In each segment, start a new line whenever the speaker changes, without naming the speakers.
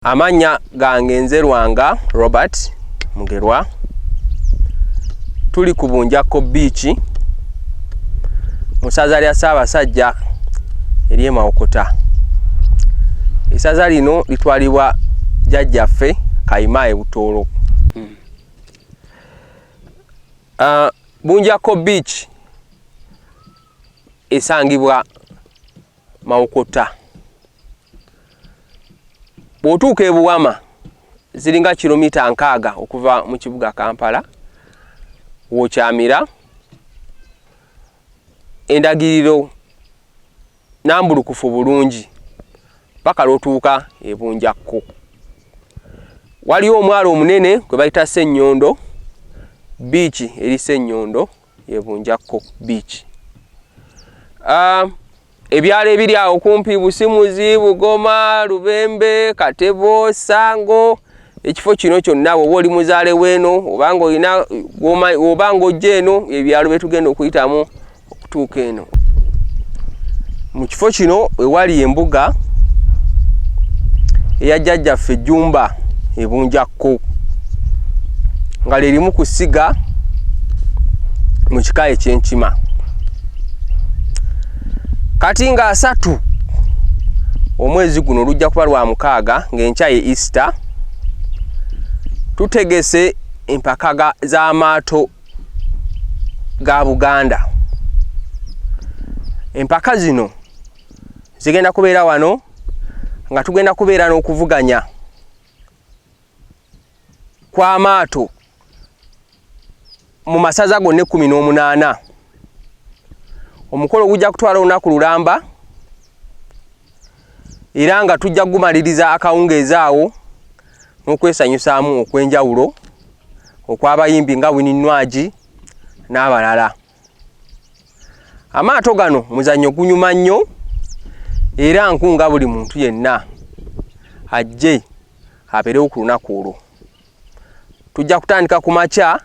Amanya gange nzerwanga Robert Mugerwa. Tuli ku Bunjakko beach musaza lya Ssaabasajja eri Mawokota. Esaza lino litwalibwa jjajjaffe Kayima Butoolo. Bunjakko beach esangibwa Mawokota. Bw'otuuka e Buwama ziringa kilomita 6 okuva mu kibuga Kampala. Wokyamira endagiriro nambulukufu bulungi paka lwotuuka e Bunjakko. Waliwo omwalo omunene gwe bayita Ssenyondo beach eri Ssenyondo e Bunjakko beach. Ebyalo ebiri awo kumpi Busimuzi, Bugoma, Lubembe, Katebo, Sango, ekifo kino kyonna bwe oli muzaale weno obanga olina obanga ojja eno ebyalo betugenda okuyitamu okutuuka eno. Mu kifo kino wewali embuga eya jjajjaffe Jjumba e Bunjakko nga lirimu kusiga mu kika eky'enkima. Kati nga 3 omwezi guno lujja kuba lwa 6 ng'enkya ye Easter, tutegese empaka z'amaato ga Buganda. Empaka zino zigenda kubeera wano nga tugenda kubeera n'okuvuganya kw'amaato mu masaza gonna 18. Omukolo gujja kutwala olunaku lulamba era nga tujja kumaliriza akawungeezi awo n'okwesanyusaamu okwenjawulo okw'abayimbi nga Wininwaji n'abalala. Amaato gano muzannyo gunyuma nnyo era nkunga buli muntu yenna ajje abeerewo ku lunaku olwo. Tujja kutandika ku makya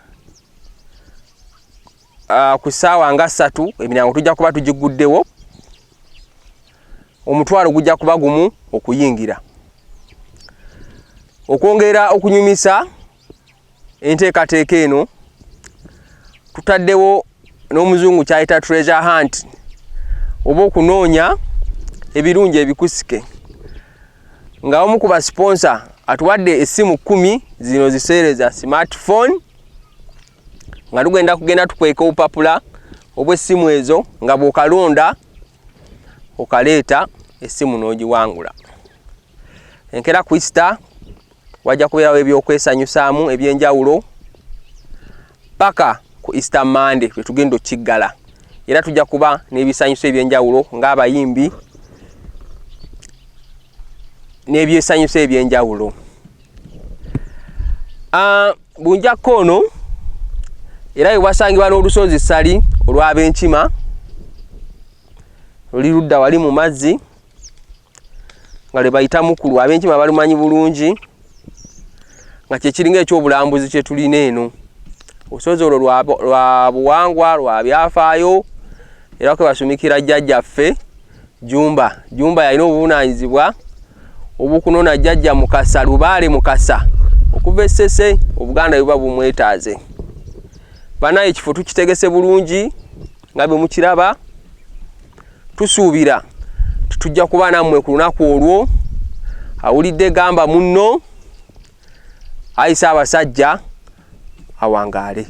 ku ssaawa nga 3 eminyango tujja kuba tugiguddewo. Omutwalo gujja kuba gumu okuyingira. Okwongera okunyumisa enteekateeka eno tutaddewo n'omuzungu kyayita treasure hunt oba okunoonya ebirungi ebikusike nga omu ku basponsa atuwadde essimu 10 zino ziseereza smartphone nga kugenda tukweka obupapula obw'essimu ezo nga bw'okalonda okaleeta essimu n'ogiwangula. Enkera ku Easter wajja kubeerawo ebyokwesanyusaamu ebyenjawulo paka ku Easter Monday bwe tugenda okiggala, era tujja kuba n'ebisanyuso ebyenjawulo ng'abayimbi n'ebyesanyuso ebyenjawulo. Bunjakko ono era ewasangibwa n'olusozi Sali olw'abenkima luli ludda wali mu mazzi nga lwe bayita Mukulu. Abenkima balumanyi bulungi nga kyekiringa ekyobulambuzi kye tulina eno. Olusozi olwo lwa buwangwa, lwa byafaayo era kwe basumikira jjajjaffe Jjumba. Jjumba yalina obuvunaanyizibwa obukunona jjajja Mukasa, Lubaale Mukasa okuva e Ssese Obuganda bwe buba bumwetaaze. Banaye ekifo tukitegese bulungi nga bwe mukiraba. Tusuubira tujja kuba nammwe ku lunaku olwo. Awulidde gamba munno ayisa abasajja awangaale.